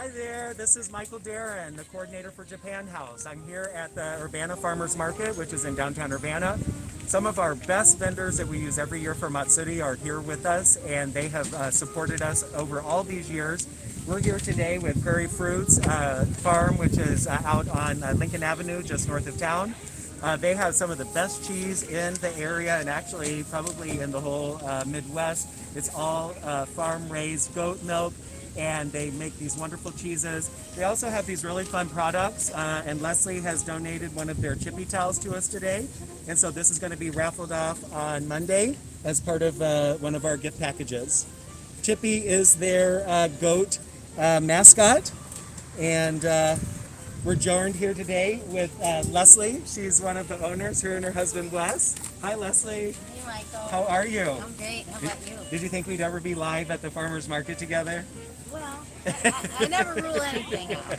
Hi there, this is Michael Darren, the coordinator for Japan House. I'm here at the Urbana Farmers Market, which is in downtown Urbana. Some of our best vendors that we use every year for Matsuri are here with us, and they have supported us over all these years. We're here today with Prairie Fruits Farm, which is out on Lincoln Avenue, just north of town. They have some of the best cheese in the area and actually probably in the whole Midwest. It's all farm-raised goat milk, and they make these wonderful cheeses. They also have these really fun products, and Leslie has donated one of their chippy towels to us today. And so this is going to be raffled off on Monday as part of one of our gift packages. Chippy is their goat mascot, and we're joined here today with Leslie. She's one of the owners, her and her husband Wes. Hi, Leslie. Hey, Michael. How are you? I'm great. How about you? Did you think we'd ever be live at the farmers market together? Well, I never rule anything out.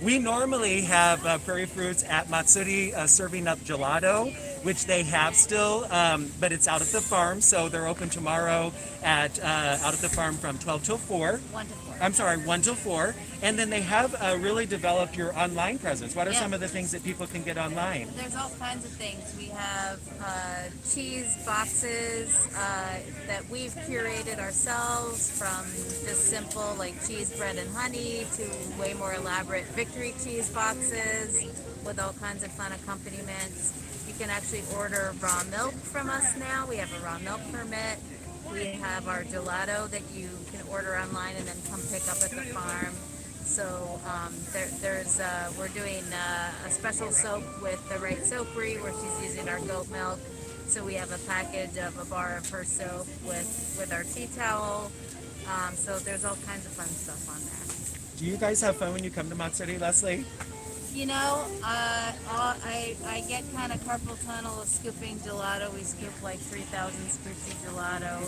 We normally have Prairie Fruits at Matsuri serving up gelato, which they have still, but it's out at the farm, so they're open tomorrow at out at the farm from 12 till 4. 1 to 4. I'm sorry, 1 till 4. And then they have really developed your online presence. What are some of the things that people can get online? There's all kinds of things. We have cheese boxes that we've curated ourselves, from just simple like cheese, bread, and honey to way more elaborate victory cheese boxes with all kinds of fun accompaniments. You can actually order raw milk from us now. We have a raw milk permit. We have our gelato that you can order online and then come pick up at the farm. So we're doing a special soap with the right soapery where she's using our goat milk. So we have a package of a bar of her soap with our tea towel. So there's all kinds of fun stuff on there. Do you guys have fun when you come to Matsuri, Leslie? You know, I get kind of carpal tunnel of scooping gelato. We scoop like 3,000 scoops of gelato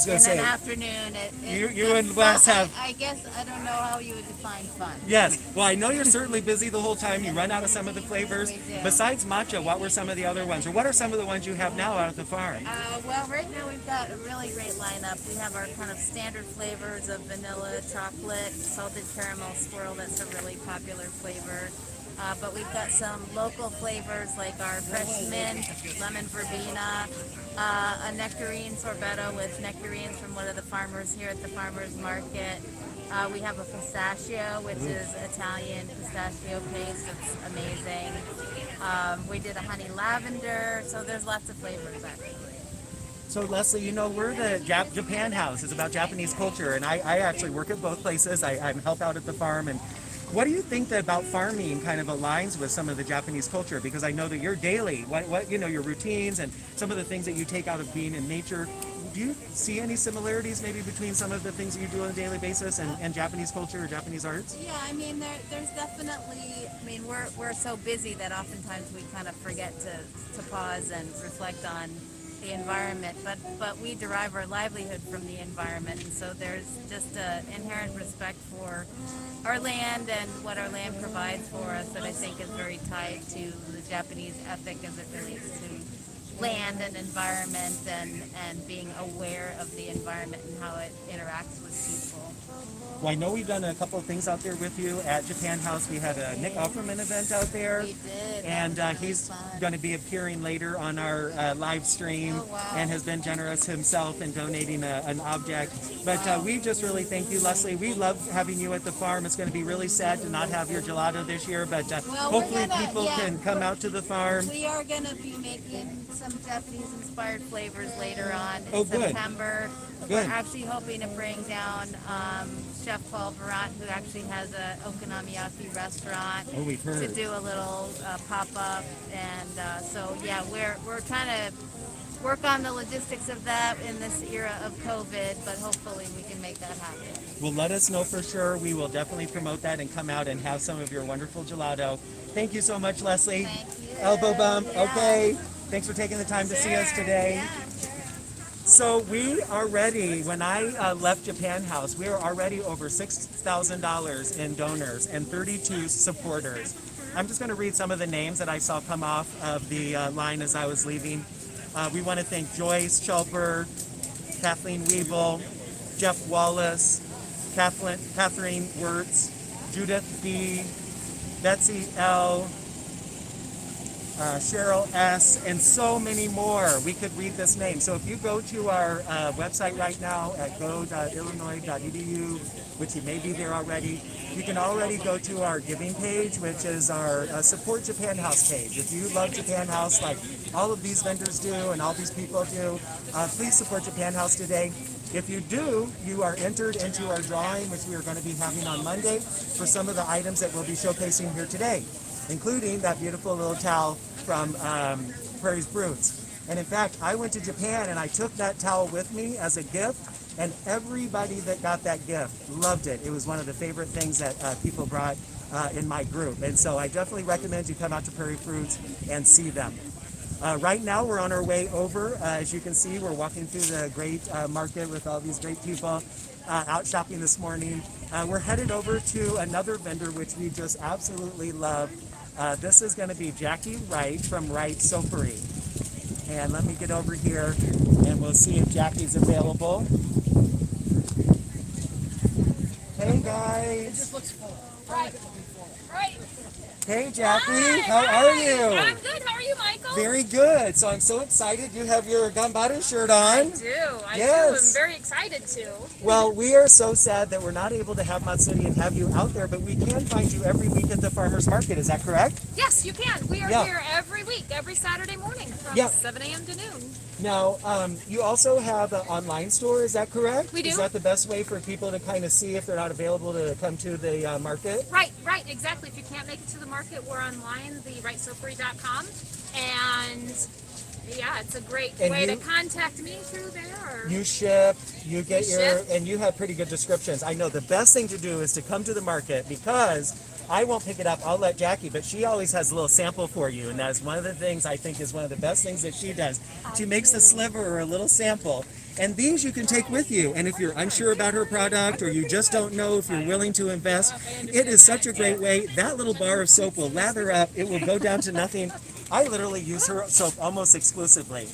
in an afternoon. You and Wes have... I guess I don't know how you would define fun. Yes. Well, I know you're certainly busy the whole time. You run out of some of the flavors. We do. Besides matcha, what were some of the other ones? Or what are some of the ones you have now out at the farm? Well, right now we've got a really great lineup. We have our kind of standard flavors of vanilla, chocolate, salted caramel, swirl. That's a really popular flavor. But we've got some local flavors like our fresh mint, lemon verbena, a nectarine sorbetto with nectarines from one of the farmers here at the farmers market. We have a pistachio, which is Italian pistachio paste. It's amazing. We did a honey lavender, so there's lots of flavors actually. So Leslie, you know, we're the Japan House. It's about Japanese culture, and I actually work at both places. I help out at the farm. And what do you think that about farming kind of aligns with some of the Japanese culture? Because I know that you're daily, what you know, your routines and some of the things that you take out of being in nature. Do you see any similarities maybe between some of the things that you do on a daily basis and Japanese culture or Japanese arts? Yeah, I mean, there's definitely, I mean, we're so busy that oftentimes we kind of forget to pause and reflect on the environment, but we derive our livelihood from the environment, and so there's just an inherent respect for our land and what our land provides for us that I think is very tied to the Japanese ethic as it relates to land and environment and being aware of the environment and how it interacts with people. Well, I know we've done a couple of things out there with you at Japan House. We had a Nick Offerman event out there. We did. And he's going to be appearing later on our live stream. Oh, wow. And has been generous himself in donating an object. But we just really thank you, Leslie. We love having you at the farm. It's going to be really sad to not have your gelato this year, but hopefully people can come out to the farm. We are going to be making some Japanese-inspired flavors later on in Oh, good. September. Good. We're actually hoping to bring down Chef Paul Varant, who actually has a okonomiyaki restaurant, Oh, we've heard. to do a little pop-up. And so, yeah, we're trying to work on the logistics of that in this era of COVID, but hopefully we can make that happen. Well, let us know for sure. We will definitely promote that and come out and have some of your wonderful gelato. Thank you so much, Leslie. Thank you. Elbow bump. Yeah. Okay. Thanks for taking the time to see us today. Yeah. So we are ready. When I left Japan House, we were already over $6,000 in donors and 32 supporters. I'm just going to read some of the names that I saw come off of the line as I was leaving. We want to thank Joyce Schulper, Kathleen Weevil, Jeff Wallace, Catherine Wirtz, Judith B, Betsy L, Cheryl S, and so many more. We could read this name. So if you go to our website right now at go.illinois.edu, which you may be there already, you can already go to our giving page, which is our Support Japan House page. If you love Japan House like all of these vendors do and all these people do, please support Japan House today. If you do, you are entered into our drawing, which we are going to be having on Monday, for some of the items that we'll be showcasing here today, including that beautiful little towel from Prairie's Broods. And in fact, I went to Japan and I took that towel with me as a gift, and everybody that got that gift loved it. It was one of the favorite things that people brought in my group. And so I definitely recommend you come out to Prairie Fruits and see them. Right now we're on our way over. As you can see, we're walking through the great market with all these great people out shopping this morning. We're headed over to another vendor which we just absolutely love. This is going to be Jackie Wright from Wright Soapery. And let me get over here and we'll see if Jackie's available. Hey guys. It just looks full. Right. Hey Jackie, Hi, how hi. are you? I'm good. How are you, Michael? Very good. So I'm so excited you have your Ganbaru shirt on. I do. Yes. I'm very excited to. Well, we are so sad that we're not able to have Matsuri and have you out there, but we can find you every week at the farmer's market. Is that correct? Yes, you can. We are Yeah. here every week, every Saturday morning from Yeah. 7 a.m. to noon. Now, you also have an online store. Is that correct? We do. Is that the best way for people to kind of see if they're not available to come to the market? Right, exactly. If you can't make it to the market, we're online, thewrightsoapery.com. And yeah, it's a great And way you- to contact me through there. You ship, you get We your, ship. and you have pretty good descriptions. I know the best thing to do is to come to the market, because I won't pick it up. I'll let Jackie, but she always has a little sample for you, and that is one of the things I think is one of the best things that she does. She makes a sliver or a little sample, and these you can take with you. And if you're unsure about her product, or you just don't know if you're willing to invest, it is such a great way. That little bar of soap will lather up. It will go down to nothing. I literally use her soap almost exclusively.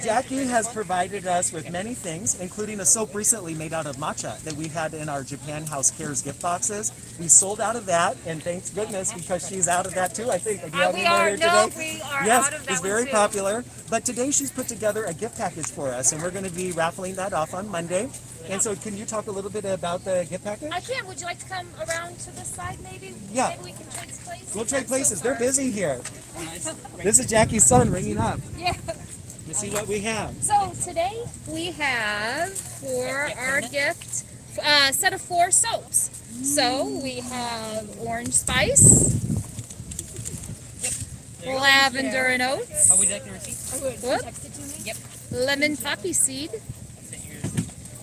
Jackie has provided us with many things, including a soap recently made out of matcha that we had in our Japan House Cares gift boxes. We sold out of that, and thanks goodness, because she's out of that too, I think. Do you have any more here today? we are Yes, out of that it's one very too. popular. But today she's put together a gift package for us, and we're going to be raffling that off on Monday. And so can you talk a little bit about the gift package? I can. Would you like to come around to this side maybe? Yeah. Maybe we can trade places. We'll trade That's places. so They're far. busy here. This is Jackie's son ringing up. Yeah. Let's see what we have. So today we have for our gift a set of 4 soaps. So we have orange spice, lavender and oats, Oh, would you like the receipt? whoop, Text it to me? Yep. lemon poppy seed,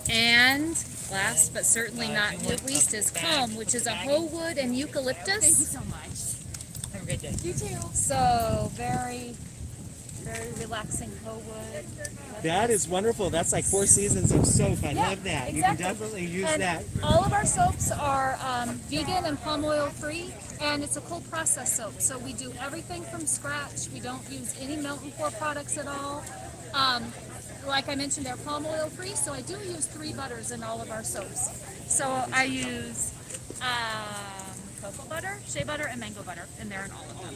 and last but certainly not least is calm, which is a hoe wood and eucalyptus. so much. Have a great day. You too. So very relaxing hoe wood. That is wonderful. That's like 4 seasons of soap. I Yeah, love that. exactly. You can definitely use And that. all of our soaps are vegan and palm oil free, and it's a cold process soap. So we do everything from scratch. We don't use any melt and pour products at all. Like I mentioned, they're palm oil free, so I do use 3 butters in all of our soaps. So I use cocoa butter, shea butter, and mango butter, and they're in all of them.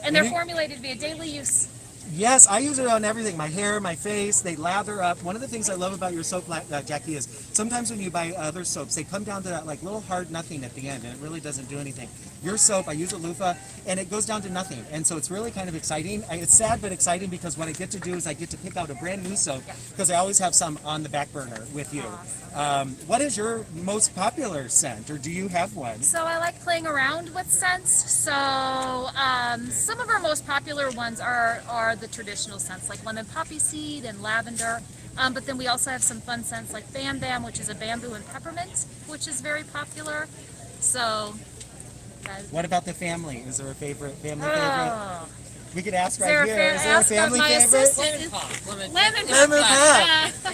And they're formulated via daily use. Yes, I use it on everything. My hair, my face, they lather up. One of the things I love about your soap, Jackie, is sometimes when you buy other soaps, they come down to that like little hard nothing at the end, and it really doesn't do anything. Your soap, I use a loofah, and it goes down to nothing. And so it's really kind of exciting. It's sad but exciting, because what I get to do is I get to pick out a brand new soap, because I always have some on the back burner with you. What is your most popular scent, or do you have one? So I like playing around with scents. So some of our most popular ones are the traditional scents, like lemon poppy seed and lavender. But then we also have some fun scents like Bam Bam, which is a bamboo and peppermint, which is very popular. So. What about the family? Is there a favorite family favorite? Oh. We could ask Is there right a here. fa- Is there a ask family my favorite? assistant? Lemon Lemon pop. pop.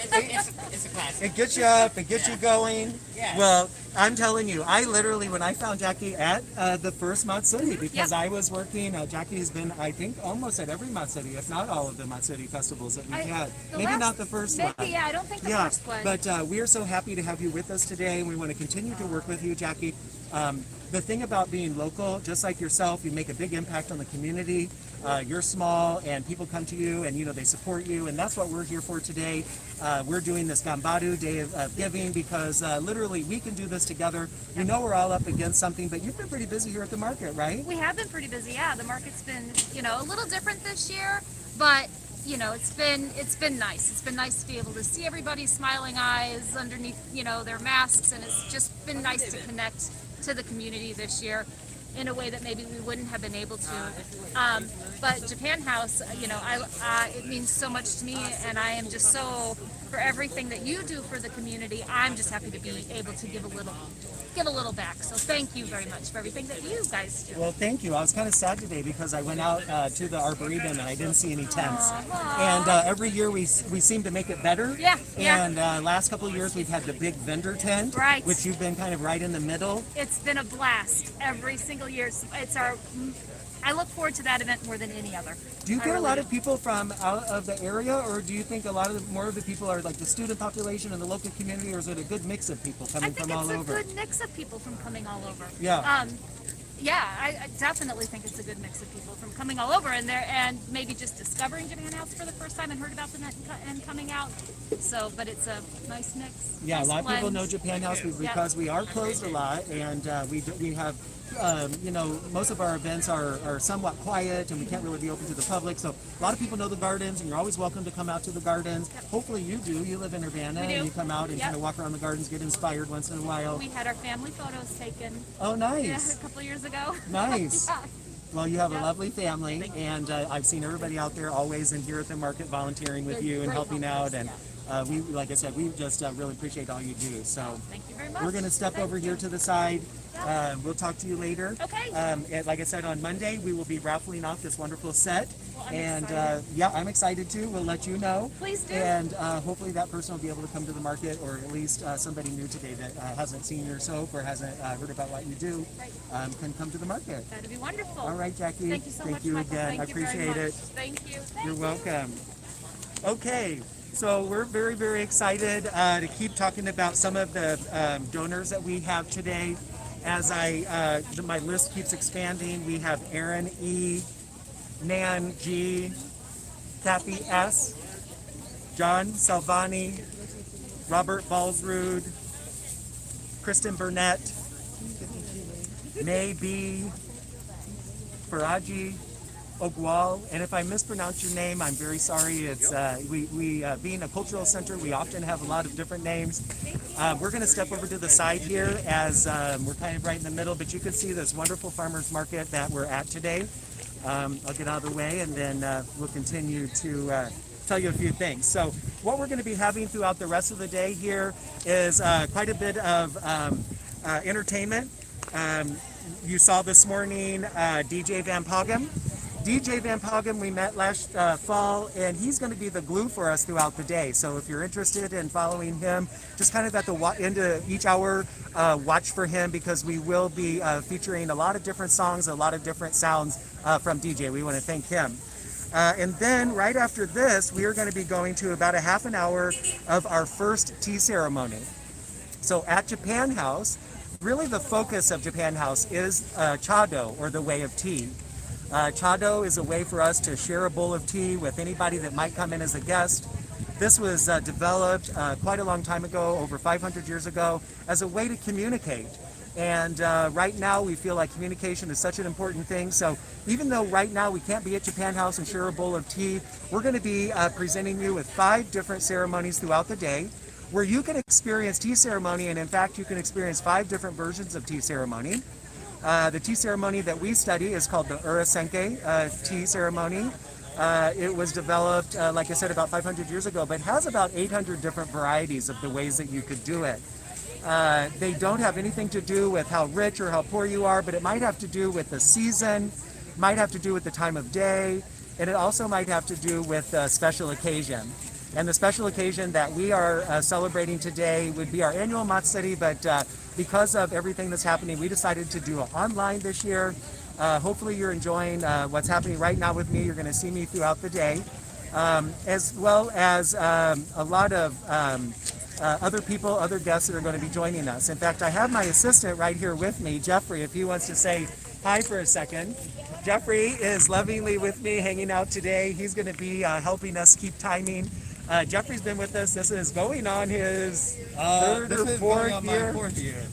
It's a classic. It gets you up, it gets you going. Yeah. Well, I'm telling you, I literally, when I found Jackie at the first Matsuri, because I was working, Jackie has been, I think, almost at every Matsuri, if not all of the Matsuri festivals that we've had. Maybe not the first one. Yeah, I don't think the first one. But we are so happy to have you with us today, and we want to continue to work with you, Jackie. The thing about being local, just like yourself, you make a big impact on the community. You're small, and people come to you, and they support you, and that's what we're here for today. We're doing this Ganbaru Day of Giving because literally we can do this together. We know we're all up against something, but you've been pretty busy here at the market, right? We have been pretty busy. Yeah, the market's been a little different this year, but it's been nice. It's been nice to be able to see everybody's smiling eyes underneath their masks, and it's just been nice to connect to the community this year in a way that maybe we wouldn't have been able to. But Japan House, it means so much to me, and I am just so, for everything that you do for the community, I'm just happy to be able to give a little back. So thank you very much for everything that you guys do. Well, thank you. I was kind of sad today because I went out to the Arboretum and I didn't see any tents. And every year we seem to make it better. Yeah. And last couple of years we've had the big vendor tent, Right. which you've been kind of right in the middle. It's been a blast every single year. I look forward to that event more than any other. Do you get a lot of people from out of the area, or do you think more of the people are like the student population and the local community, or is it a good mix of people coming from all over? I think it's a good mix of people from coming all over. Yeah. I definitely think it's a good mix of people from coming all over and maybe just discovering Japan House for the first time and heard about them and coming out. So, but it's a nice mix. Yeah, nice a lot of people blend. know Japan House because we are closed a lot, and we have most of our events are somewhat quiet, and we can't really be open to the public. So a lot of people know the gardens, and you're always welcome to come out to the gardens. Yep. Hopefully you do. You live in Urbana, and you come out and kind of walk around the gardens, get inspired once in a while. We had our family photos taken. Oh, nice. Yeah, a couple of years ago. Nice. Yeah. Well, you have a lovely family, and I've seen everybody out there always and here at the market volunteering with you and helping out. And we, like I said, we just really appreciate all you do. So thank you very much. We're going to step over here to the side. We'll talk to you later. Okay. Like I said, on Monday, we will be raffling off this wonderful set. Well, I'm and excited. I'm excited too. We'll let you know. Please do. And hopefully that person will be able to come to the market, or at least somebody new today that hasn't seen your soap or hasn't heard about what you do can come to the market. That'd be wonderful. All right, Jackie. Thank you so much, you Michael. again. Thank I you very appreciate much. it. Thank you. You're welcome. Okay. So we're very, very excited to keep talking about some of the donors that we have today. As my list keeps expanding, we have Aaron E, Nan G, Kathy S, John Salvani, Robert Balsrud, Kristen Burnett, May B, Faraji, Ogwal, and if I mispronounce your name, I'm very sorry. It's we being a cultural center, we often have a lot of different names. We're going to step over to the side here as we're kind of right in the middle, but you can see this wonderful farmers market that we're at today. I'll get out of the way, and then we'll continue to tell you a few things. So what we're going to be having throughout the rest of the day here is quite a bit of entertainment. You saw this morning DJ Van Pogum. DJ Van Pogum we met last fall, and he's going to be the glue for us throughout the day. So if you're interested in following him, just kind of at the end of each hour, watch for him, because we will be featuring a lot of different songs, a lot of different sounds from DJ. We want to thank him. And then right after this, we are going to be going to about a half an hour of our first tea ceremony. So at Japan House, really the focus of Japan House is chado, or the way of tea. Chado is a way for us to share a bowl of tea with anybody that might come in as a guest. This was developed quite a long time ago, over 500 years ago, as a way to communicate. And right now we feel like communication is such an important thing. So even though right now we can't be at Japan House and share a bowl of tea, we're going to be presenting you with 5 different ceremonies throughout the day, where you can experience tea ceremony, and in fact you can experience 5 different versions of tea ceremony. The tea ceremony that we study is called the Urasenke tea ceremony. It was developed, like I said, about 500 years ago, but has about 800 different varieties of the ways that you could do it. They don't have anything to do with how rich or how poor you are, but it might have to do with the season, might have to do with the time of day, and it also might have to do with a special occasion. And the special occasion that we are celebrating today would be our annual Matsuri, but because of everything that's happening, we decided to do it online this year. Hopefully you're enjoying what's happening right now with me. You're going to see me throughout the day, as well as a lot of other people, other guests that are going to be joining us. In fact, I have my assistant right here with me, Jeffrey, if he wants to say hi for a second. Jeffrey is lovingly with me, hanging out today. He's going to be helping us keep timing. Jeffrey's been with us. This is going on his third or fourth year.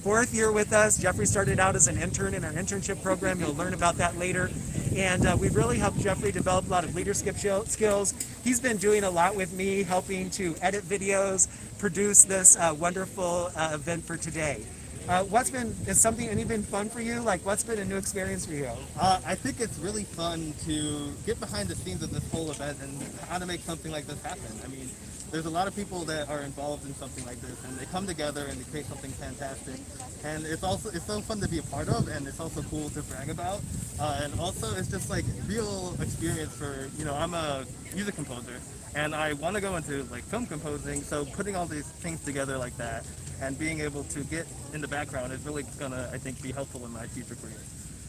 Fourth year with us. Jeffrey started out as an intern in our internship program. You'll learn about that later. And we've really helped Jeffrey develop a lot of leadership skills. He's been doing a lot with me, helping to edit videos, produce this wonderful event for today. Is any been fun for you? Like, what's been a new experience for you? I think it's really fun to get behind the scenes of this whole event and how to make something like this happen. I mean, there's a lot of people that are involved in something like this, and they come together and they create something fantastic. And it's so fun to be a part of, and it's also cool to brag about. And also, it's just like real experience for, I'm a music composer, and I want to go into like film composing. So putting all these things together like that and being able to get in the background is really gonna, I think, be helpful in my future career.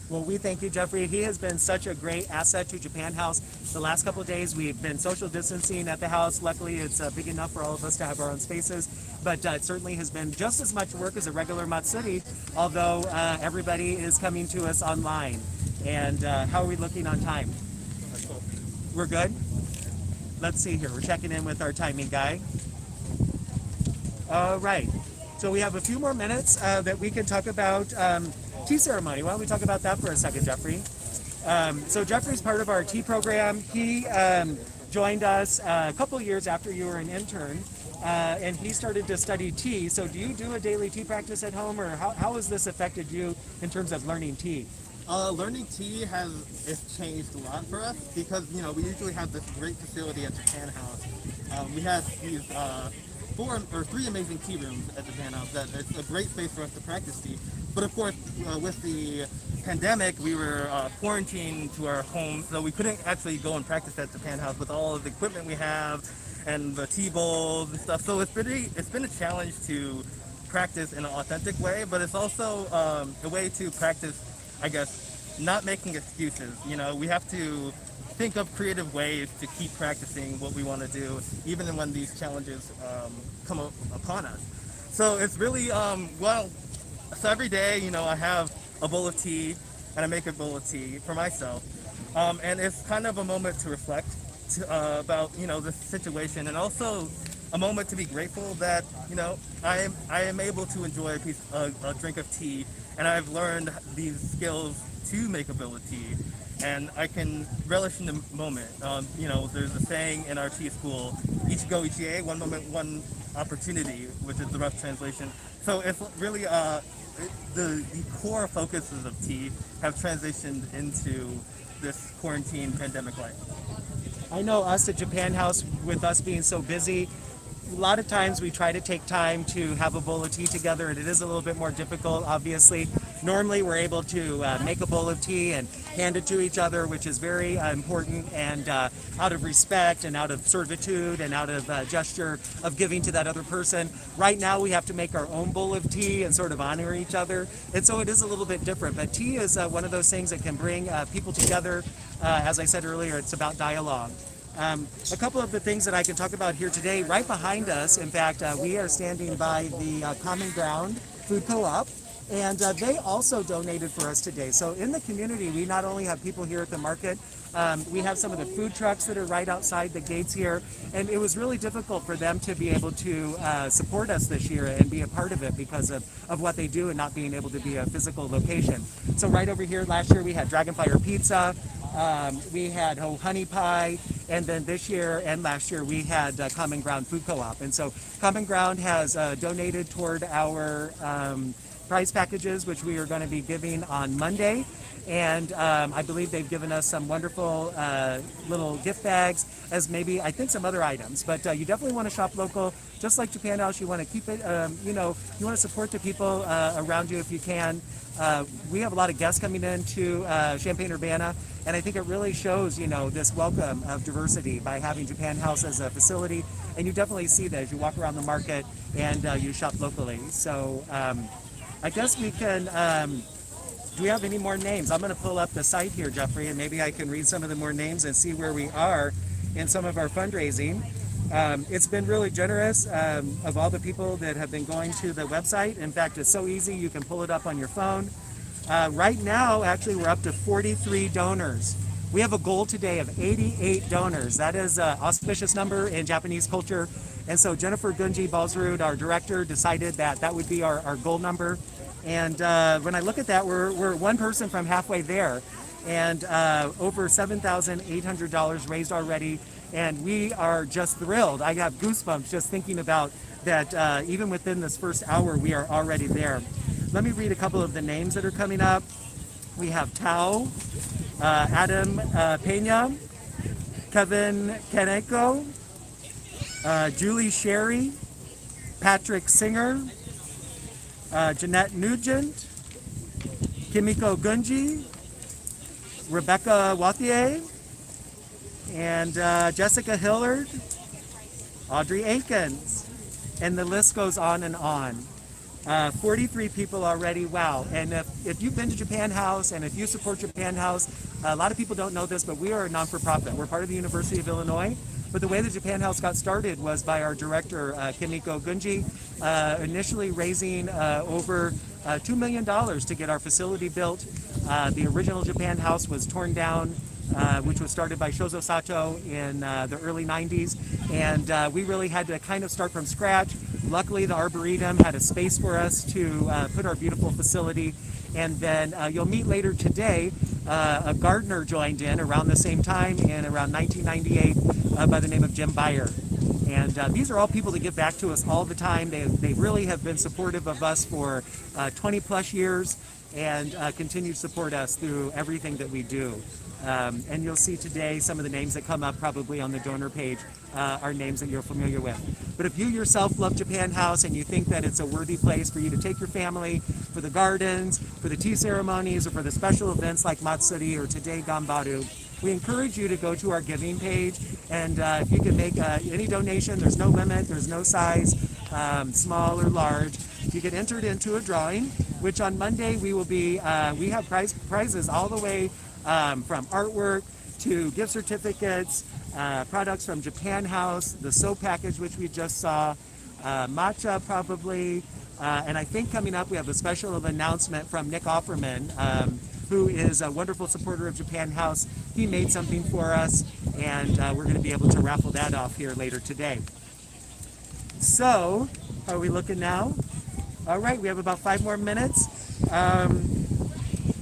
Well, we thank you, Jeffrey. He has been such a great asset to Japan House. The last couple of days, we've been social distancing at the house. Luckily, it's big enough for all of us to have our own spaces. But it certainly has been just as much work as a regular Matsuri, although everybody is coming to us online. And how are we looking on time? We're good? Let's see here. We're checking in with our timing guy. All right. So we have a few more minutes that we can talk about tea ceremony. Why don't we talk about that for a second, Jeffrey? So Jeffrey's part of our tea program. He joined us a couple years after you were an intern, and he started to study tea. So do you do a daily tea practice at home, or how has this affected you in terms of learning tea? Learning tea has changed a lot for us because, we usually have this great facility at Japan House. We have these 3 amazing tea rooms at Japan House. It's a great space for us to practice tea. But of course, with the pandemic, we were quarantined to our homes, so we couldn't actually go and practice at Japan House with all of the equipment we have and the tea bowls and stuff. So it's been a challenge to practice in an authentic way, but it's also a way to practice, I guess, not making excuses. We have to think of creative ways to keep practicing what we want to do, even when these challenges come upon us. So it's really, so every day, I have a bowl of tea, and I make a bowl of tea for myself. And it's kind of a moment to reflect about, this situation, and also a moment to be grateful that, I am able to enjoy a drink of tea, and I've learned these skills to make a bowl of tea. And I can relish in the moment. There's a saying in our tea school, Ichigo Ichie, one moment, one opportunity, which is the rough translation. So it's really the core focuses of tea have transitioned into this quarantine pandemic life. I know us at Japan House, with us being so busy, a lot of times we try to take time to have a bowl of tea together, and it is a little bit more difficult, obviously. Normally we're able to make a bowl of tea and hand it to each other, which is very important, and out of respect and out of servitude and out of gesture of giving to that other person. Right now we have to make our own bowl of tea and sort of honor each other, and so it is a little bit different. But tea is one of those things that can bring people together. As I said earlier, it's about dialogue. A couple of the things that I can talk about here today, right behind us, in fact, we are standing by the Common Ground Food Co-op, and they also donated for us today. So in the community, we not only have people here at the market, we have some of the food trucks that are right outside the gates here, and it was really difficult for them to be able to support us this year and be a part of it because of what they do and not being able to be a physical location. So right over here, last year we had Dragonfire Pizza, we had honey pie, and then this year and last year we had Common Ground Food Co-op. And so Common Ground has donated toward our prize packages, which we are going to be giving on Monday. And I believe they've given us some wonderful little gift bags, as maybe, I think, some other items. But you definitely want to shop local. Just like Japan House, you want to keep it, you want to support the people around you if you can. We have a lot of guests coming into Champaign-Urbana, and I think it really shows, this welcome of diversity by having Japan House as a facility. And you definitely see that as you walk around the market and you shop locally. So I guess we can, do we have any more names? I'm going to pull up the site here, Jeffrey, and maybe I can read some of the more names and see where we are in some of our fundraising. It's been really generous of all the people that have been going to the website. In fact, it's so easy, you can pull it up on your phone. Right now, actually, we're up to 43 donors. We have a goal today of 88 donors. That is an auspicious number in Japanese culture. And so Jennifer Gunji Balsrud, our director, decided that that would be our goal number. And when I look at that, we're one person from halfway there. And over $7,800 raised already. And we are just thrilled. I have goosebumps just thinking about that. Even within this first hour, we are already there. Let me read a couple of the names that are coming up. We have Tao, Adam Pena, Kevin Kaneko, Julie Sherry, Patrick Singer, Jeanette Nugent, Kimiko Gunji, Rebecca Wathier, and Jessica Hillard, Audrey Aikens, and the list goes on and on. 43 people already, wow. And if you've been to Japan House and if you support Japan House, a lot of people don't know this, but we are a non-for-profit. We're part of the University of Illinois. But the way the Japan House got started was by our director, Kimiko Gunji, initially raising over $2 million to get our facility built. The original Japan House was torn down, which was started by Shozo Sato in the early 90s. And we really had to kind of start from scratch. Luckily, the Arboretum had a space for us to put our beautiful facility. And then you'll meet later today, a gardener joined in around the same time in around 1998 by the name of Jim Beyer. And these are all people that give back to us all the time. They really have been supportive of us for 20 plus years and continue to support us through everything that we do. And you'll see today some of the names that come up probably on the donor page are names that you're familiar with. But if you yourself love Japan House and you think that it's a worthy place for you to take your family for the gardens, for the tea ceremonies, or for the special events like Matsuri or today Ganbaru, we encourage you to go to our giving page, and if you can make any donation, there's no limit, there's no size, small or large. You get entered into a drawing, which on Monday we will be, we have prizes all the way from artwork to gift certificates, products from Japan House, the soap package which we just saw, matcha probably, and I think coming up we have a special announcement from Nick Offerman, who is a wonderful supporter of Japan House. He made something for us, and we're going to be able to raffle that off here later today. So, how are we looking now? All right, we have about 5 more minutes.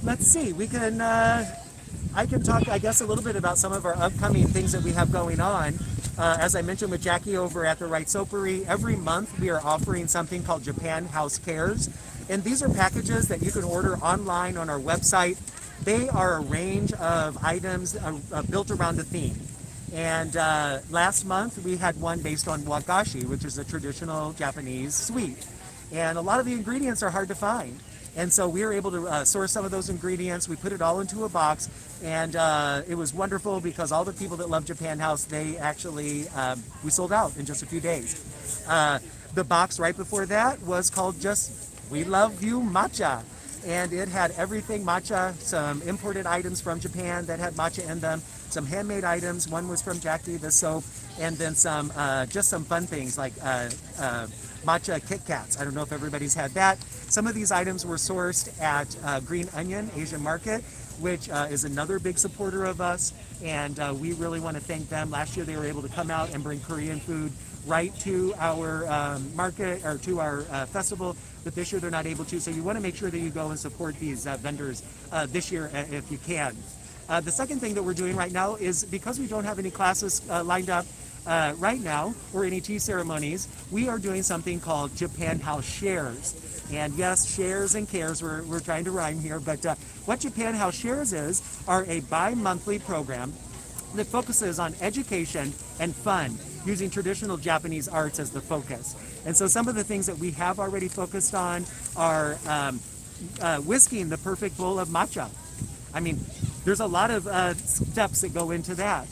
Let's see, we can, I can talk, I guess, a little bit about some of our upcoming things that we have going on. As I mentioned with Jackie over at the Right Soapery, every month we are offering something called Japan House Cares. And these are packages that you can order online on our website. They are a range of items built around a theme. And last month we had one based on wagashi, which is a traditional Japanese sweet. And a lot of the ingredients are hard to find. And so we were able to source some of those ingredients. We put it all into a box, and it was wonderful because all the people that love Japan House, they actually, we sold out in just a few days. The box right before that was called just We Love You Matcha. And it had everything matcha, some imported items from Japan that had matcha in them, some handmade items. One was from Jackie, the soap, and then some, just some fun things like matcha Kit Kats. I don't know if everybody's had that. Some of these items were sourced at Green Onion Asian Market, which is another big supporter of us, and we really want to thank them. Last year they were able to come out and bring Korean food right to our market, or to our festival, but this year they're not able to, so you want to make sure that you go and support these vendors this year if you can. The second thing that we're doing right now is, because we don't have any classes lined up right now, or any tea ceremonies, we are doing something called Japan House Shares. And yes, shares and cares, we're trying to rhyme here, but what Japan House Shares are a bi-monthly program that focuses on education and fun, using traditional Japanese arts as the focus. And so some of the things that we have already focused on are whisking the perfect bowl of matcha. I mean, there's a lot of steps that go into that.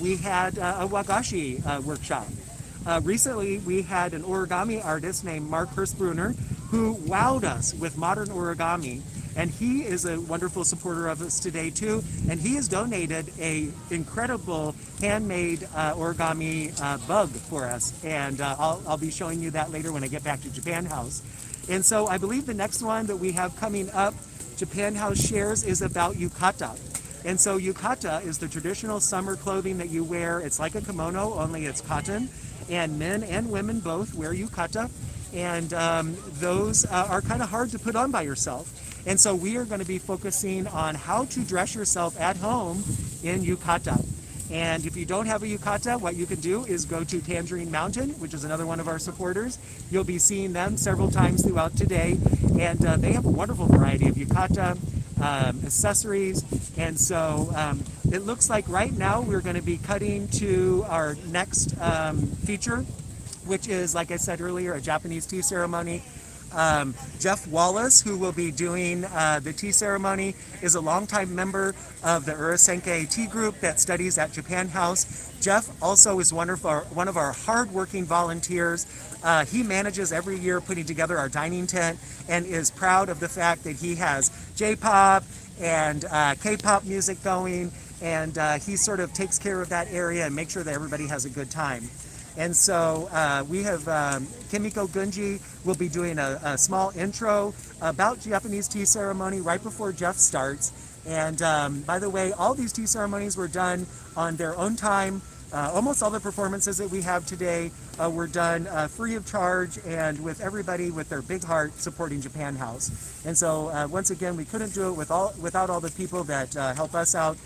We had a wagashi workshop. Recently, we had an origami artist named Mark Hurstbrunner who wowed us with modern origami. And he is a wonderful supporter of us today too. And he has donated a incredible handmade origami bug for us. And I'll be showing you that later when I get back to Japan House. And so I believe the next one that we have coming up, Japan House shares, is about yukata. And so yukata is the traditional summer clothing that you wear. It's like a kimono, only it's cotton. And men and women both wear yukata. And those are kind of hard to put on by yourself. And so we are going to be focusing on how to dress yourself at home in yukata. And if you don't have a yukata, what you can do is go to Tangerine Mountain, which is another one of our supporters. You'll be seeing them several times throughout today. And they have a wonderful variety of yukata, accessories. And so it looks like right now we're going to be cutting to our next feature, which is, like I said earlier, a Japanese tea ceremony. Jeff Wallace, who will be doing the tea ceremony, is a longtime member of the Urasenke tea group that studies at Japan House. Jeff also is one of our hard-working volunteers. He manages every year putting together our dining tent and is proud of the fact that he has J-pop and K-pop music going, and he sort of takes care of that area and makes sure that everybody has a good time. And so we have Kimiko Gunji will be doing a small intro about Japanese tea ceremony right before Jeff starts. And by the way, all these tea ceremonies were done on their own time. Almost all the performances that we have today were done free of charge and with everybody with their big heart supporting Japan House. And so once again, we couldn't do it without all the people that help us out,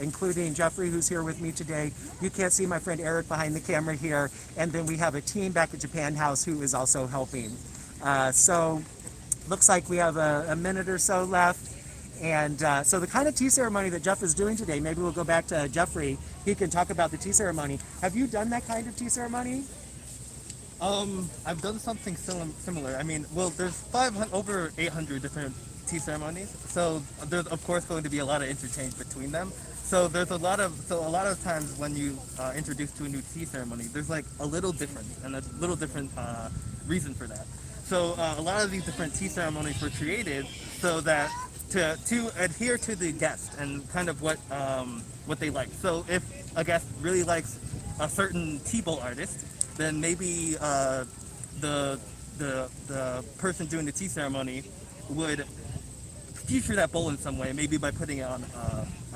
including Jeffrey, who's here with me today. You can't see my friend Eric behind the camera here. And then we have a team back at Japan House who is also helping. So looks like we have a minute or so left. And so the kind of tea ceremony that Jeff is doing today, maybe we'll go back to Jeffrey. He can talk about the tea ceremony. Have you done that kind of tea ceremony? I've done something similar. I mean, well, there's over 800 different tea ceremonies, so there's of course going to be a lot of interchange between them. So there's a lot of times when you introduce to a new tea ceremony, there's like a little difference and a little different reason for that. So a lot of these different tea ceremonies were created so that to adhere to the guest and kind of what they like. So if a guest really likes a certain tea bowl artist, then maybe the person doing the tea ceremony would feature that bowl in some way, maybe by putting it on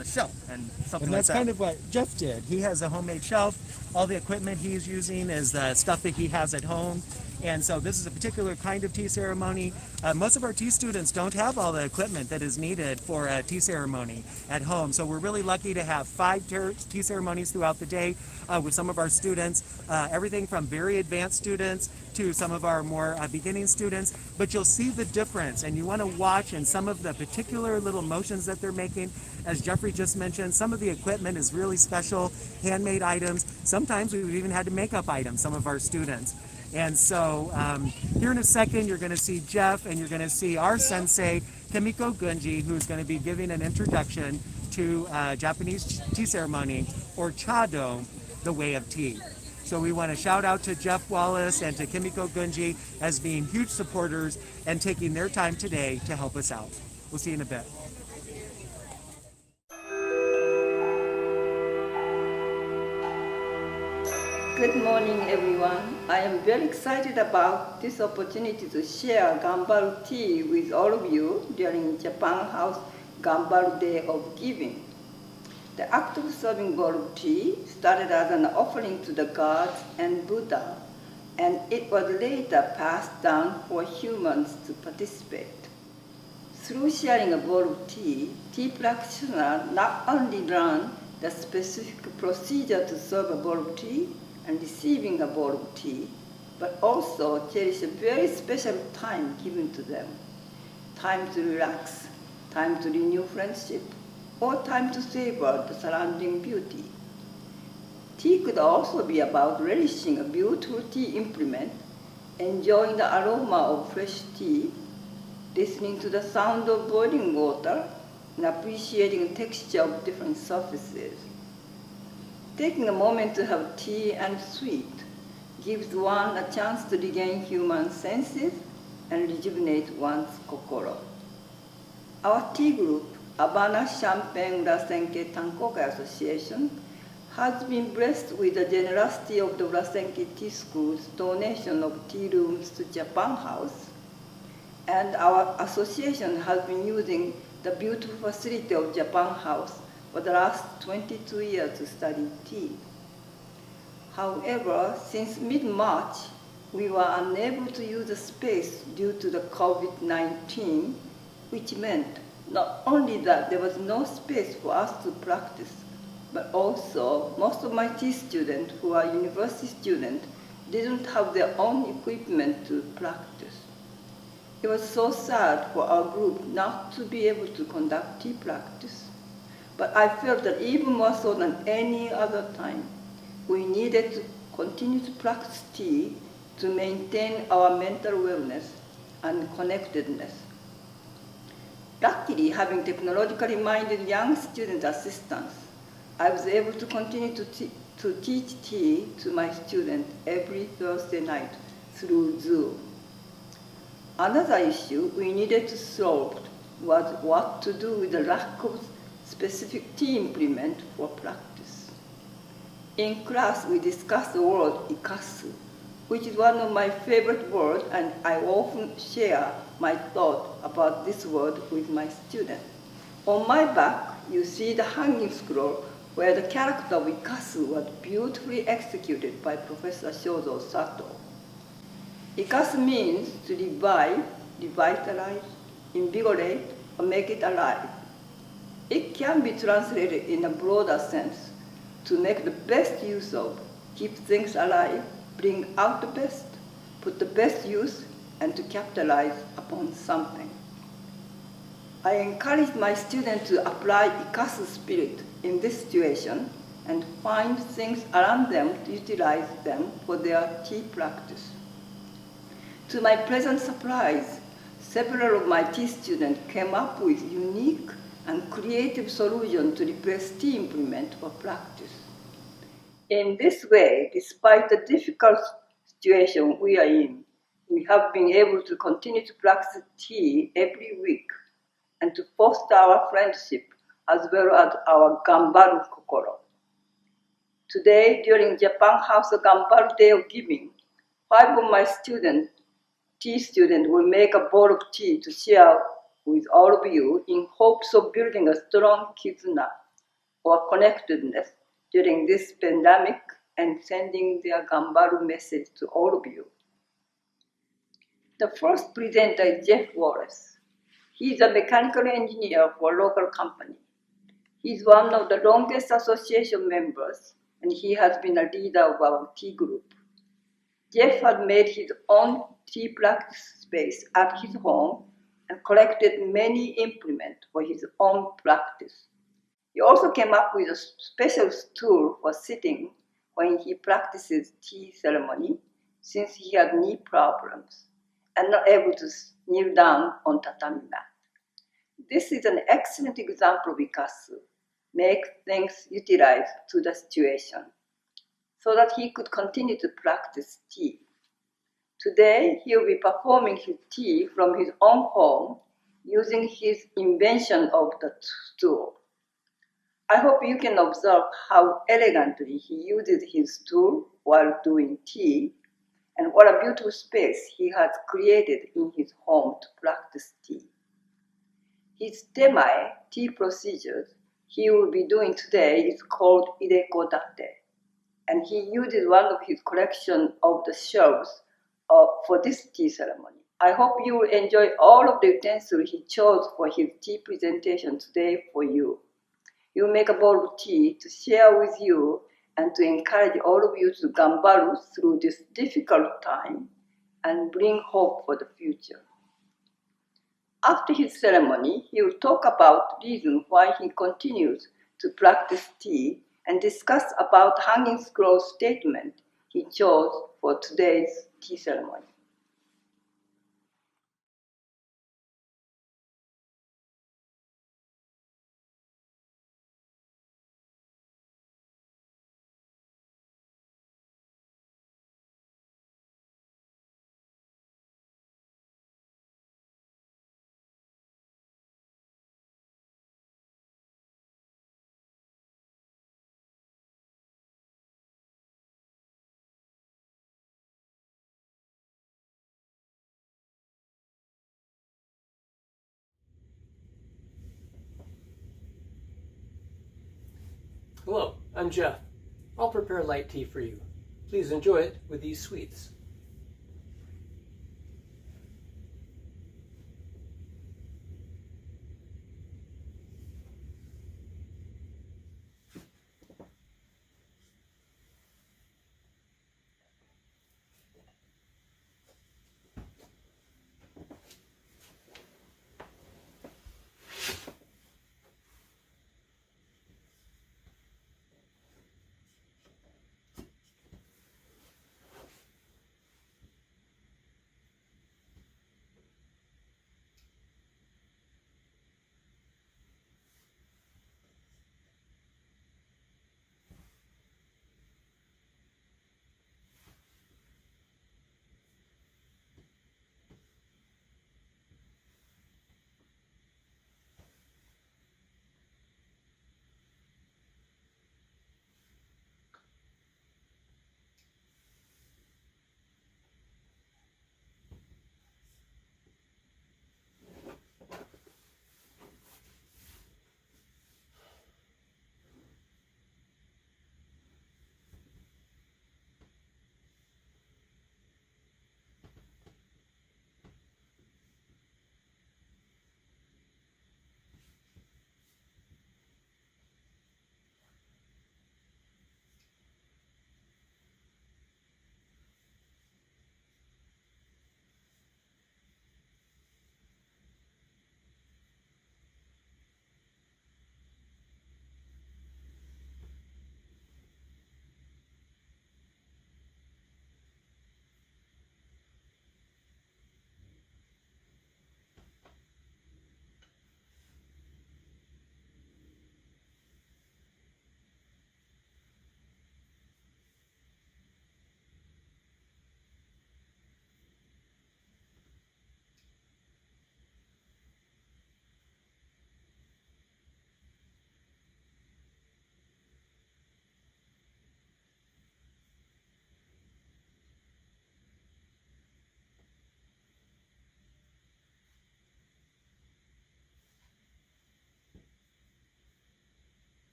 a shelf and something And that's like that. kind of what Jeff did. He has a homemade shelf. All the equipment he's using is the stuff that he has at home. And so this is a particular kind of tea ceremony. Most of our tea students don't have all the equipment that is needed for a tea ceremony at home. So we're really lucky to have 5 tea ceremonies throughout the day with some of our students, everything from very advanced students to some of our more beginning students. But you'll see the difference, and you want to watch in some of the particular little motions that they're making. As Jeffrey just mentioned, some of the equipment is really special, handmade items. Sometimes we've even had to make up items, some of our students. And so here in a second, you're going to see Jeff and you're going to see our sensei, Kimiko Gunji, who's going to be giving an introduction to Japanese tea ceremony, or chado, the way of tea. So we want to shout out to Jeff Wallace and to Kimiko Gunji as being huge supporters and taking their time today to help us out. We'll see you in a bit. Good morning, everyone. I am very excited about this opportunity to share Ganbaru tea with all of you during Japan House Ganbaru Day of Giving. The act of serving bowl of tea started as an offering to the gods and Buddha, and it was later passed down for humans to participate. Through sharing a bowl of tea practitioners not only learn the specific procedure to serve a bowl of tea and receiving a bowl of tea, but also cherish a very special time given to them. Time to relax, time to renew friendship, or time to savor the surrounding beauty. Tea could also be about relishing a beautiful tea implement, enjoying the aroma of fresh tea, listening to the sound of boiling water, and appreciating the texture of different surfaces. Taking a moment to have tea and sweet gives one a chance to regain human senses and rejuvenate one's kokoro. Our tea group, Urbana Champagne Urasenke Tankokai Association, has been blessed with the generosity of the Urasenke Tea School's donation of tea rooms to Japan House, and our association has been using the beautiful facility of Japan House for the last 22 years to study tea. However, since mid-March, we were unable to use the space due to the COVID-19, which meant not only that there was no space for us to practice, but also most of my tea students who are university students didn't have their own equipment to practice. It was so sad for our group not to be able to conduct tea practice. But I felt that even more so than any other time, we needed to continue to practice tea to maintain our mental wellness and connectedness. Luckily, having technologically minded young student assistants, I was able to continue to teach tea to my students every Thursday night through Zoom. Another issue we needed to solve was what to do with the lack of specific tea implement for practice. In class, we discussed the word ikasu, which is one of my favorite words, and I often share my thought about this word with my students. On my back, you see the hanging scroll where the character of ikasu was beautifully executed by Professor Shozo Sato. Ikasu means to revive, revitalize, invigorate, or make it alive. It can be translated in a broader sense to make the best use of, keep things alive, bring out the best, put the best use, and to capitalize upon something. I encourage my students to apply ikasu spirit in this situation and find things around them to utilize them for their tea practice. To my pleasant surprise, several of my tea students came up with unique and creative solutions to replace tea implement for practice. In this way, despite the difficult situation we are in, we have been able to continue to practice tea every week and to foster our friendship as well as our gambaru kokoro. Today, during Japan House Ganbaru Day of Giving, 5 of my tea students will make a bowl of tea to share with all of you in hopes of building a strong kizuna or connectedness during this pandemic and sending their gambaru message to all of you. The first presenter is Jeff Wallace. He is a mechanical engineer for a local company. He is one of the longest association members, and he has been a leader of our tea group. Jeff had made his own tea practice space at his home and collected many implements for his own practice. He also came up with a special stool for sitting when he practices tea ceremony, since he had knee problems and not able to kneel down on tatami mat. This is an excellent example of ikasu, make things utilized to the situation, so that he could continue to practice tea. Today, he will be performing his tea from his own home using his invention of the stool. I hope you can observe how elegantly he uses his stool while doing tea, and what a beautiful space he has created in his home to practice tea. His temai tea procedures he will be doing today is called irekodate, and he uses one of his collection of the shelves for this tea ceremony. I hope you will enjoy all of the utensils he chose for his tea presentation today for you. You make a bowl of tea to share with you and to encourage all of you to gambaru through this difficult time and bring hope for the future. After his ceremony, he will talk about the reason why he continues to practice tea and discuss about hanging scroll statement he chose for today's tea ceremony. Hello, I'm Jeff. I'll prepare light tea for you. Please enjoy it with these sweets.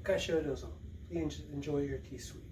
Takashio dozo. Please enjoy your tea sweet.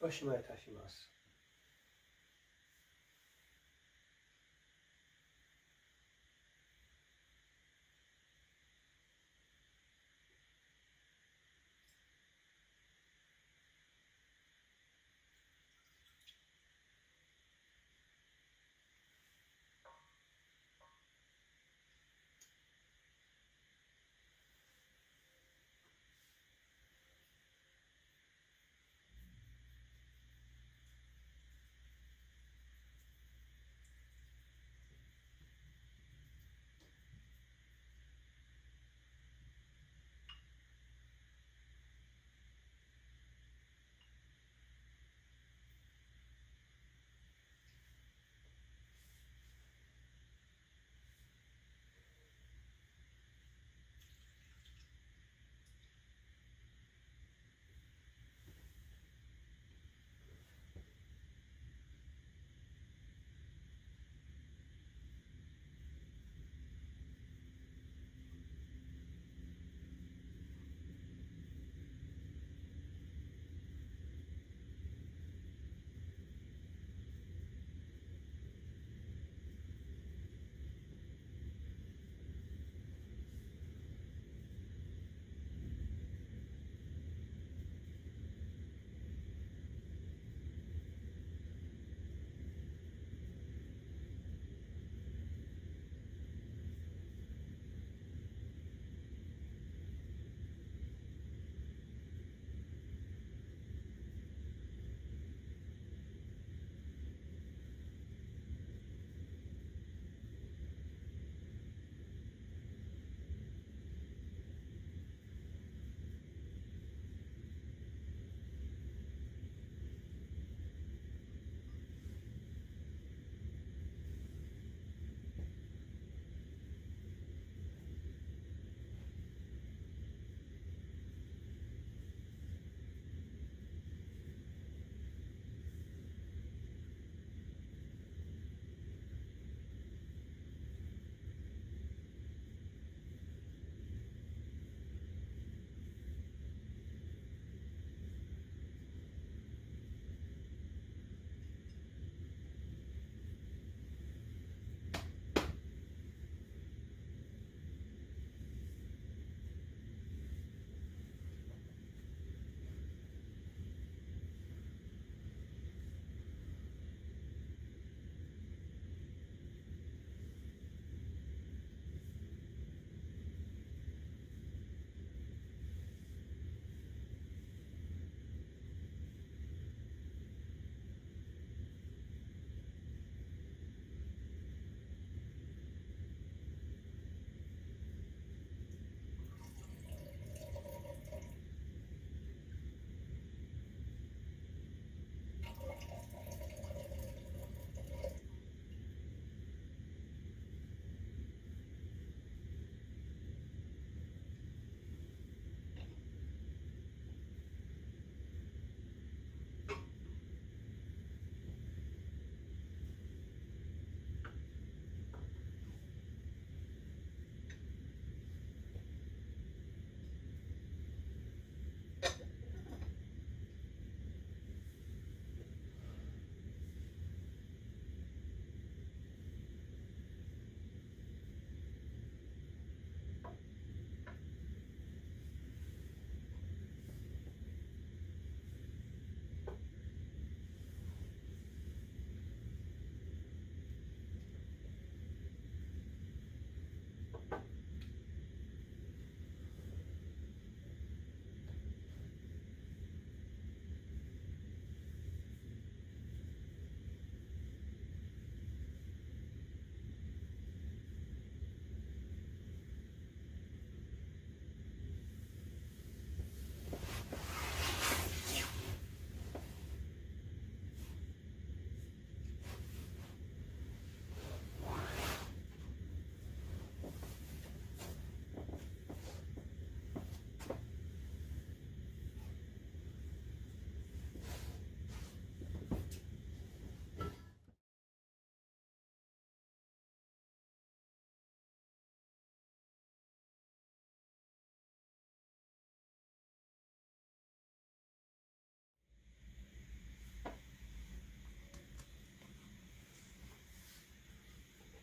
Oshima itashimasu.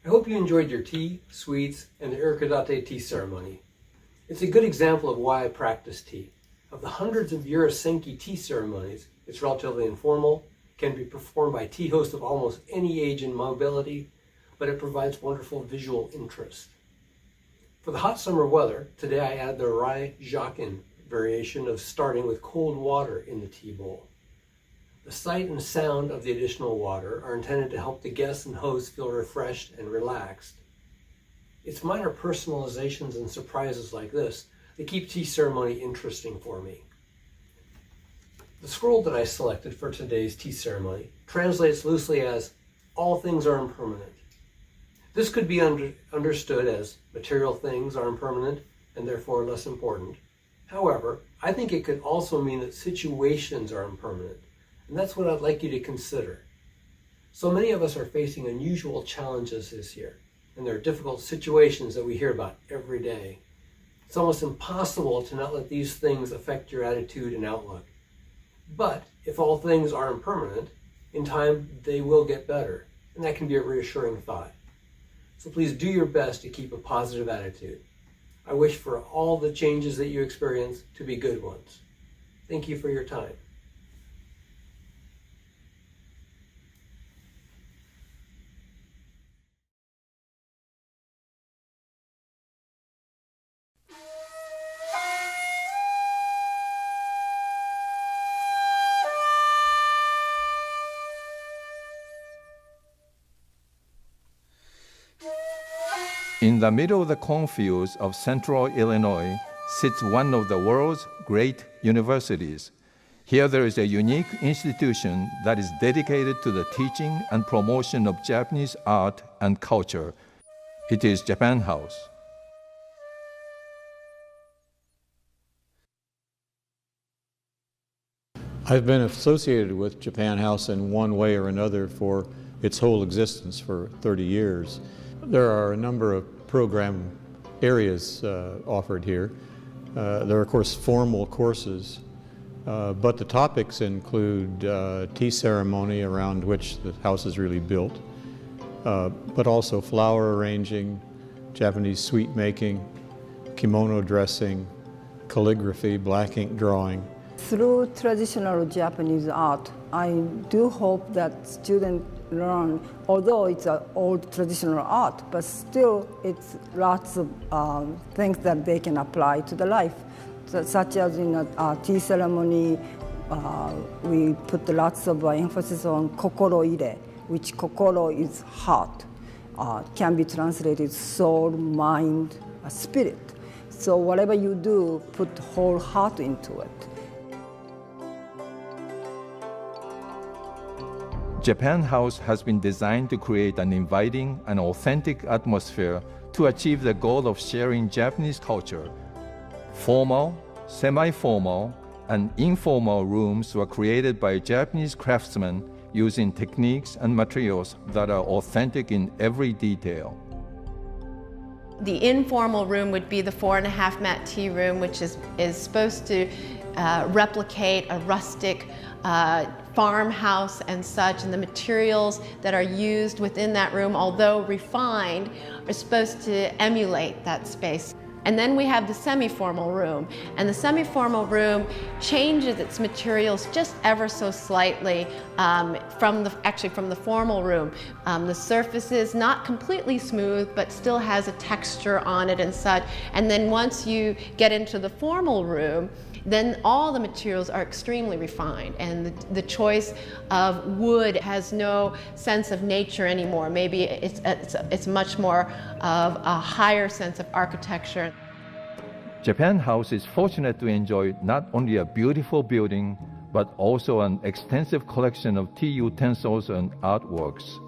I hope you enjoyed your tea, sweets, and the Urukadate tea ceremony. It's a good example of why I practice tea. Of the hundreds of Urasenki tea ceremonies, it's relatively informal, can be performed by tea hosts of almost any age and mobility, but it provides wonderful visual interest. For the hot summer weather, today I add the Rai Jakin variation of starting with cold water in the tea bowl. The sight and sound of the additional water are intended to help the guests and hosts feel refreshed and relaxed. It's minor personalizations and surprises like this that keep tea ceremony interesting for me. The scroll that I selected for today's tea ceremony translates loosely as, all things are impermanent. This could be understood as material things are impermanent and therefore less important. However, I think it could also mean that situations are impermanent, and that's what I'd like you to consider. So many of us are facing unusual challenges this year, and there are difficult situations that we hear about every day. It's almost impossible to not let these things affect your attitude and outlook. But if all things are impermanent, in time they will get better, and that can be a reassuring thought. So please do your best to keep a positive attitude. I wish for all the changes that you experience to be good ones. Thank you for your time. In the middle of the cornfields of central Illinois sits one of the world's great universities. Here there is a unique institution that is dedicated to the teaching and promotion of Japanese art and culture. It is Japan House. I've been associated with Japan House in one way or another for its whole existence for 30 years. There are a number of program areas offered here. There are, of course, formal courses, but the topics include tea ceremony, around which the house is really built, but also flower arranging, Japanese sweet making, kimono dressing, calligraphy, black ink drawing. Through traditional Japanese art, I do hope that students learn, although it's an old traditional art, but still it's lots of things that they can apply to the life. So, such as in a tea ceremony, we put lots of emphasis on kokoro ire, which kokoro is heart, can be translated soul, mind, spirit. So whatever you do, put whole heart into it. Japan House has been designed to create an inviting and authentic atmosphere to achieve the goal of sharing Japanese culture. Formal, semi-formal, and informal rooms were created by Japanese craftsmen using techniques and materials that are authentic in every detail. The informal room would be the 4.5 mat tea room, which is supposed to replicate a rustic farmhouse and such, and the materials that are used within that room, although refined, are supposed to emulate that space. And then we have the semi-formal room, and the semi-formal room changes its materials just ever so slightly from the formal room. The surface is not completely smooth, but still has a texture on it and such. And then once you get into the formal room, then all the materials are extremely refined, and the choice of wood has no sense of nature anymore. Maybe it's much more of a higher sense of architecture. Japan House is fortunate to enjoy not only a beautiful building, but also an extensive collection of tea utensils and artworks.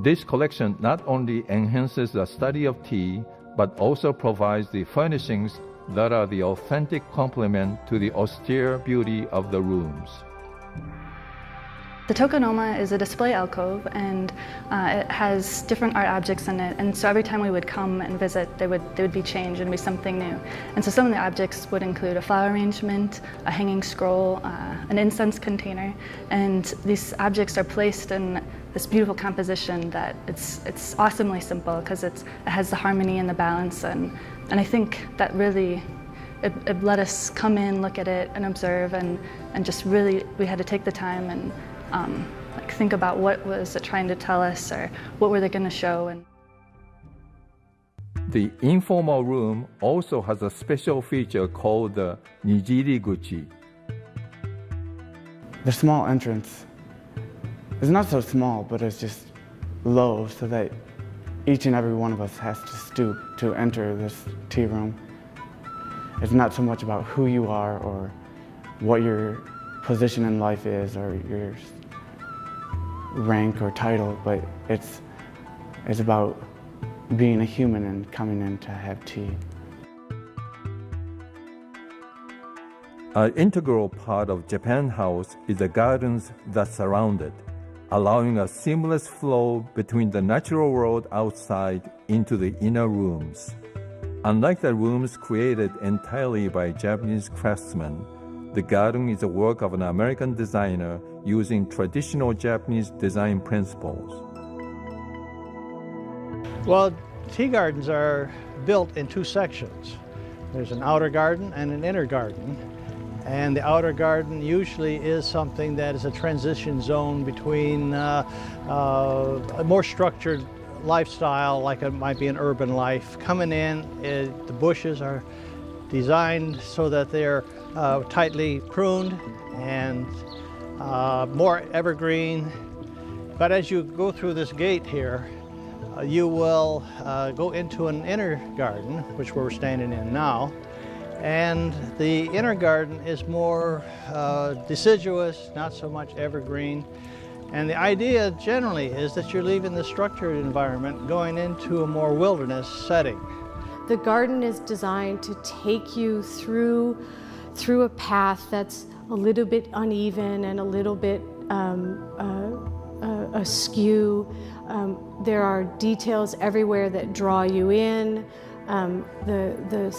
This collection not only enhances the study of tea, but also provides the furnishings that are the authentic complement to the austere beauty of the rooms. The tokonoma is a display alcove, and it has different art objects in it, and so every time we would come and visit, they would be changed and be something new. And so some of the objects would include a flower arrangement, a hanging scroll, an incense container, and these objects are placed in this beautiful composition that it's awesomely simple because it has the harmony and the balance, and I think that really it let us come in, look at it, and observe, and just really we had to take the time and like think about what was it trying to tell us, or what were they going to show. And the informal room also has a special feature called the Nijiri-guchi. The small entrance is not so small, but it's just low so that each and every one of us has to stoop to enter this tea room. It's not so much about who you are or what your position in life is or your rank or title, but it's about being a human and coming in to have tea. An integral part of Japan House is the gardens that surround it, allowing a seamless flow between the natural world outside into the inner rooms. Unlike the rooms created entirely by Japanese craftsmen, the garden is a work of an American designer using traditional Japanese design principles. Well, tea gardens are built in two sections. There's an outer garden and an inner garden. And the outer garden usually is something that is a transition zone between a more structured lifestyle, like it might be an urban life. Coming in, the bushes are designed so that they're tightly pruned and more evergreen. But as you go through this gate here, you will go into an inner garden, which we're standing in now. And the inner garden is more deciduous, not so much evergreen. And the idea generally is that you're leaving the structured environment, going into a more wilderness setting. The garden is designed to take you through a path that's a little bit uneven and a little bit askew. There are details everywhere that draw you in. The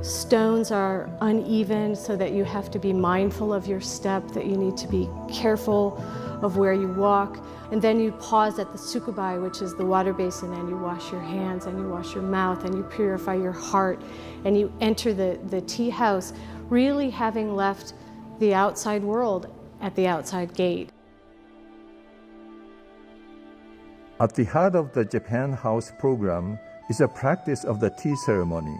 stones are uneven so that you have to be mindful of your step, that you need to be careful of where you walk. And then you pause at the tsukubai, which is the water basin, and you wash your hands and you wash your mouth and you purify your heart, and you enter the tea house really having left the outside world at the outside gate. At the heart of the Japan House program is a practice of the tea ceremony.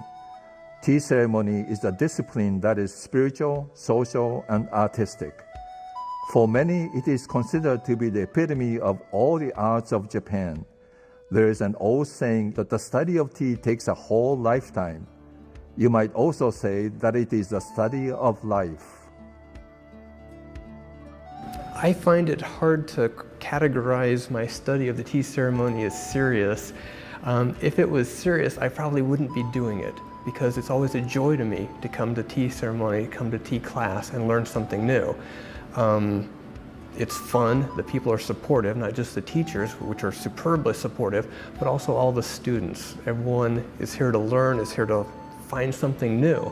Tea ceremony is a discipline that is spiritual, social, and artistic. For many, it is considered to be the epitome of all the arts of Japan. There is an old saying that the study of tea takes a whole lifetime. You might also say that it is the study of life. I find it hard to categorize my study of the tea ceremony as serious. If it was serious, I probably wouldn't be doing it, because it's always a joy to me to come to tea ceremony, come to tea class, and learn something new. It's fun, the people are supportive, not just the teachers, which are superbly supportive, but also all the students. Everyone is here to learn, is here to find something new.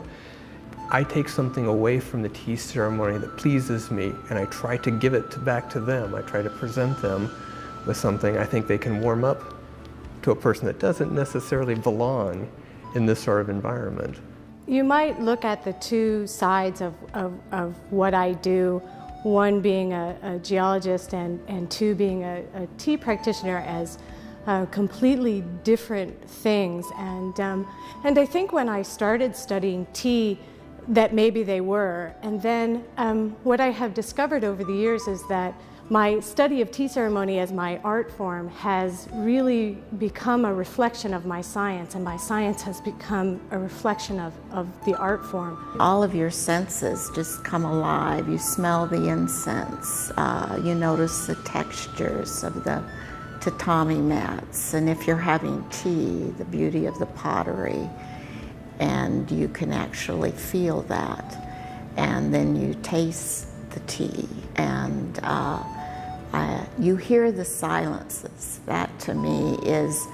I take something away from the tea ceremony that pleases me, and I try to give it back to them. I try to present them with something I think they can warm up to a person that doesn't necessarily belong in this sort of environment. You might look at the two sides of what I do, one being a geologist and two being a tea practitioner, as completely different things. And I think when I started studying tea, that maybe they were. And then what I have discovered over the years is that my study of tea ceremony as my art form has really become a reflection of my science, and my science has become a reflection of the art form. All of your senses just come alive. You smell the incense, you notice the textures of the tatami mats, and if you're having tea, the beauty of the pottery, and you can actually feel that. And then you taste the tea, and you hear the silences. That to me is,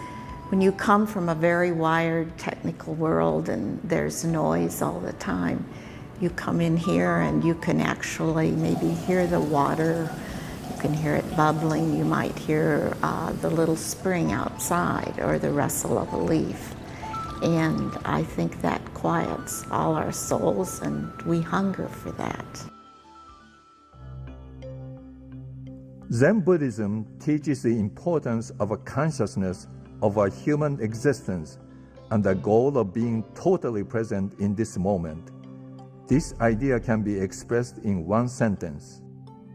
when you come from a very wired technical world and there's noise all the time, you come in here and you can actually maybe hear the water, you can hear it bubbling. You might hear the little spring outside or the rustle of a leaf. And I think that quiets all our souls, and we hunger for that. Zen Buddhism teaches the importance of a consciousness of our human existence and the goal of being totally present in this moment. This idea can be expressed in one sentence.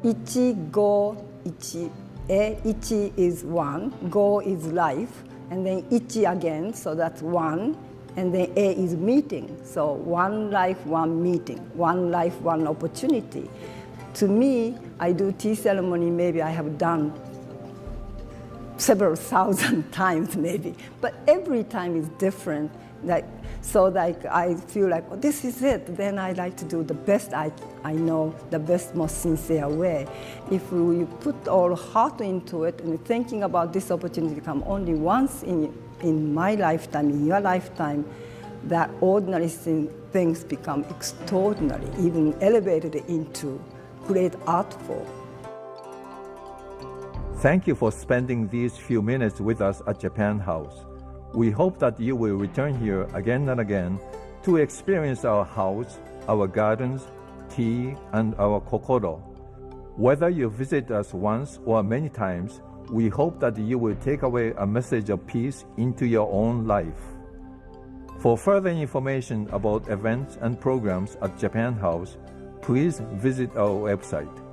Ichi, go, ichi. Ichi is one, go is life, and then ichi again, so that's one, and then e is meeting. So one life, one meeting, one life, one opportunity. To me, I do tea ceremony, maybe I have done several thousand times maybe, but every time is different. So I feel like, oh, this is it. Then I like to do the best I know, the best, most sincere way. If you put all heart into it and thinking about this opportunity come only once in my lifetime, in your lifetime, that ordinary things become extraordinary, even elevated into great art form. Thank you for spending these few minutes with us at Japan House. We hope that you will return here again and again to experience our house, our gardens, tea, and our kokoro. Whether you visit us once or many times, we hope that you will take away a message of peace into your own life. For further information about events and programs at Japan House, please visit our website.